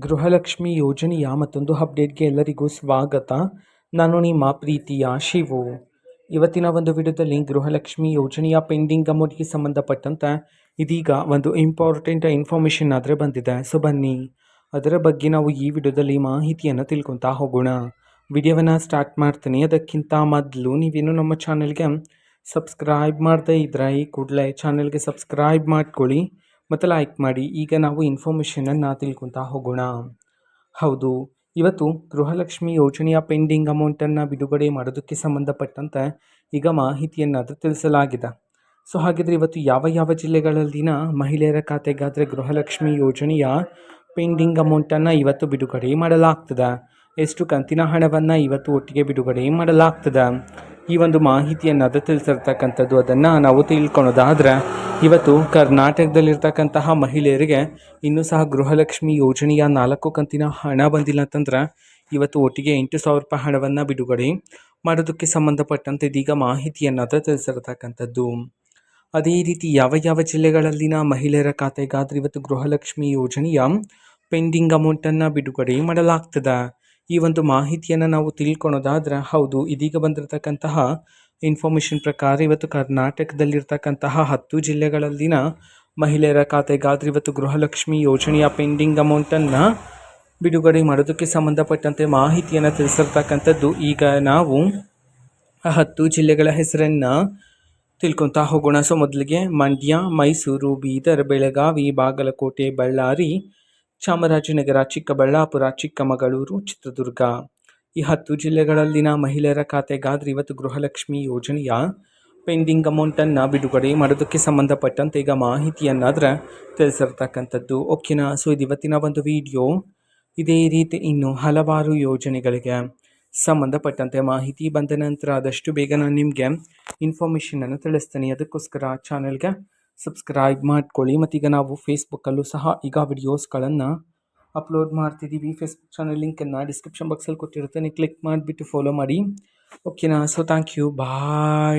ಗೃಹಲಕ್ಷ್ಮಿ ಯೋಜನೆಯ ಮತ್ತೊಂದು ಅಪ್ಡೇಟ್ಗೆ ಎಲ್ಲರಿಗೂ ಸ್ವಾಗತ. ನಾನು ನಿಮ್ಮ ಪ್ರೀತಿಯ ಶಿವು. ಇವತ್ತಿನ ಒಂದು ವಿಡಿಯೋದಲ್ಲಿ ಗೃಹಲಕ್ಷ್ಮಿ ಯೋಜನೆಯ ಪೆಂಡಿಂಗ್ ಅಮೌಂಟ್ಗೆ ಸಂಬಂಧಪಟ್ಟಂತೆ ಇದೀಗ ಒಂದು ಇಂಪಾರ್ಟೆಂಟ್ ಇನ್ಫಾರ್ಮೇಷನ್ ಆದರೆ ಬಂದಿದೆ. ಸೊ ಬನ್ನಿ ಅದರ ಬಗ್ಗೆ ನಾವು ಈ ವಿಡಿಯೋದಲ್ಲಿ ಮಾಹಿತಿಯನ್ನು ತಿಳ್ಕೊತಾ ಹೋಗೋಣ. ವಿಡಿಯೋವನ್ನು ಸ್ಟಾರ್ಟ್ ಮಾಡ್ತೀನಿ. ಅದಕ್ಕಿಂತ ಮೊದಲು ನೀವೇನು ನಮ್ಮ ಚಾನೆಲ್ಗೆ ಸಬ್ಸ್ಕ್ರೈಬ್ ಮಾಡದೇ ಇದ್ದರೆ ಈ ಕೂಡಲೇ ಚಾನೆಲ್ಗೆ ಸಬ್ಸ್ಕ್ರೈಬ್ ಮಾಡ್ಕೊಳ್ಳಿ ಮತ್ತು ಲೈಕ್ ಮಾಡಿ. ಈಗ ನಾವು ಇನ್ಫಾರ್ಮೇಷನನ್ನು ತಿಳ್ಕೊತಾ ಹೋಗೋಣ. ಹೌದು, ಇವತ್ತು ಗೃಹಲಕ್ಷ್ಮಿ ಯೋಜನೆಯ ಪೆಂಡಿಂಗ್ ಅಮೌಂಟನ್ನು ಬಿಡುಗಡೆ ಮಾಡೋದಕ್ಕೆ ಸಂಬಂಧಪಟ್ಟಂತೆ ಈಗ ಮಾಹಿತಿಯನ್ನಾದರೂ ತಿಳಿಸಲಾಗಿದೆ. ಸೊ ಹಾಗಿದ್ರೆ ಇವತ್ತು ಯಾವ ಯಾವ ಜಿಲ್ಲೆಗಳಲ್ಲಿನ ಮಹಿಳೆಯರ ಖಾತೆಗಾದರೆ ಗೃಹಲಕ್ಷ್ಮಿ ಯೋಜನೆಯ ಪೆಂಡಿಂಗ್ ಅಮೌಂಟನ್ನು ಇವತ್ತು ಬಿಡುಗಡೆ ಮಾಡಲಾಗ್ತದೆ, ಎಷ್ಟು ಕಂತಿನ ಹಣವನ್ನು ಇವತ್ತು ಒಟ್ಟಿಗೆ ಬಿಡುಗಡೆ ಮಾಡಲಾಗ್ತದೆ, ಈ ಒಂದು ಮಾಹಿತಿಯನ್ನಾದರೂ ತಿಳಿಸಿರ್ತಕ್ಕಂಥದ್ದು. ಅದನ್ನು ನಾವು ತಿಳ್ಕೊಳೋದಾದರೆ ಇವತ್ತು ಕರ್ನಾಟಕದಲ್ಲಿರ್ತಕ್ಕಂತಹ ಮಹಿಳೆಯರಿಗೆ ಇನ್ನೂ ಸಹ ಗೃಹಲಕ್ಷ್ಮಿ ಯೋಜನೆಯ 4 ಕಂತಿನ ಹಣ ಬಂದಿಲ್ಲ ಅಂತಂದ್ರೆ ಇವತ್ತು ಒಟ್ಟಿಗೆ 8,000 ರೂಪಾಯಿ ಹಣವನ್ನು ಬಿಡುಗಡೆ ಮಾಡೋದಕ್ಕೆ ಸಂಬಂಧಪಟ್ಟಂತೆ ಇದೀಗ ಮಾಹಿತಿಯನ್ನಾದರೂ ತಿಳಿಸಿರ್ತಕ್ಕಂಥದ್ದು. ಅದೇ ರೀತಿ ಯಾವ ಯಾವ ಜಿಲ್ಲೆಗಳಲ್ಲಿನ ಮಹಿಳೆಯರ ಖಾತೆಗಾದರೆ ಇವತ್ತು ಗೃಹಲಕ್ಷ್ಮಿ ಯೋಜನೆಯ ಪೆಂಡಿಂಗ್ ಅಮೌಂಟನ್ನು ಬಿಡುಗಡೆ ಮಾಡಲಾಗ್ತದೆ, ಈ ಒಂದು ಮಾಹಿತಿಯನ್ನು ನಾವು ತಿಳ್ಕೊಳೋದಾದ್ರೆ ಹೌದು, ಇದೀಗ ಬಂದಿರತಕ್ಕಂತಹ ಇನ್ಫಾರ್ಮೇಷನ್ ಪ್ರಕಾರ ಇವತ್ತು ಕರ್ನಾಟಕದಲ್ಲಿರ್ತಕ್ಕಂತಹ 10 ಜಿಲ್ಲೆಗಳಲ್ಲಿನ ಮಹಿಳೆಯರ ಖಾತೆಗಾದರೆ ಇವತ್ತು ಗೃಹಲಕ್ಷ್ಮಿ ಯೋಜನೆಯ ಪೆಂಡಿಂಗ್ ಅಮೌಂಟನ್ನು ಬಿಡುಗಡೆ ಮಾಡೋದಕ್ಕೆ ಸಂಬಂಧಪಟ್ಟಂತೆ ಮಾಹಿತಿಯನ್ನು ತಿಳಿಸಿರ್ತಕ್ಕಂಥದ್ದು. ಈಗ ನಾವು 10 ಜಿಲ್ಲೆಗಳ ಹೆಸರನ್ನು ತಿಳ್ಕೊತಾ ಹೋಗೋಣ. ಸೊ ಮೊದಲಿಗೆ ಮಂಡ್ಯ, ಮೈಸೂರು, ಬೀದರ್, ಬೆಳಗಾವಿ, ಬಾಗಲಕೋಟೆ, ಬಳ್ಳಾರಿ, ಚಾಮರಾಜನಗರ, ಚಿಕ್ಕಬಳ್ಳಾಪುರ, ಚಿಕ್ಕಮಗಳೂರು, ಚಿತ್ರದುರ್ಗ, ಈ 10 ಜಿಲ್ಲೆಗಳಲ್ಲಿನ ಮಹಿಳೆಯರ ಖಾತೆಗಾದರೆ ಇವತ್ತು ಗೃಹಲಕ್ಷ್ಮಿ ಯೋಜನೆಯ ಪೆಂಡಿಂಗ್ ಅಮೌಂಟನ್ನು ಬಿಡುಗಡೆ ಮಾಡೋದಕ್ಕೆ ಸಂಬಂಧಪಟ್ಟಂತೆ ಈಗ ಮಾಹಿತಿಯನ್ನಾದರೆ ತಿಳಿಸಿರ್ತಕ್ಕಂಥದ್ದು. ಓಕೆನಾ. ಸೊ ಇದು ಇವತ್ತಿನ ಒಂದು ವಿಡಿಯೋ. ಇದೇ ರೀತಿ ಇನ್ನು ಹಲವಾರು ಯೋಜನೆಗಳಿಗೆ ಸಂಬಂಧಪಟ್ಟಂತೆ ಮಾಹಿತಿ ಬಂದ ನಂತರ ಆದಷ್ಟು ಬೇಗ ನಾನು ನಿಮಗೆ ಇನ್ಫಾರ್ಮೇಷನನ್ನು ತಿಳಿಸ್ತೀನಿ. ಅದಕ್ಕೋಸ್ಕರ ಚಾನೆಲ್ಗೆ ಸಬ್ಸ್ಕ್ರೈಬ್ ಮಾಡ್ಕೊಳ್ಳಿ. ಮತ್ತೀಗ ನಾವು ಫೇಸ್ಬುಕ್ಕಲ್ಲೂ ಸಹ ಈಗ ವಿಡಿಯೋಸ್ಗಳನ್ನು ಅಪ್ಲೋಡ್ ಮಾಡ್ತಿದ್ದೀವಿ. ಫೇಸ್ಬುಕ್ ಚಾನಲ್ ಲಿಂಕನ್ನು ಡಿಸ್ಕ್ರಿಪ್ಷನ್ ಬಾಕ್ಸಲ್ಲಿ ಕೊಟ್ಟಿರ್ತೇನೆ, ಕ್ಲಿಕ್ ಮಾಡಿಬಿಟ್ಟು ಫಾಲೋ ಮಾಡಿ. ಓಕೆನಾ. So thank you, bye.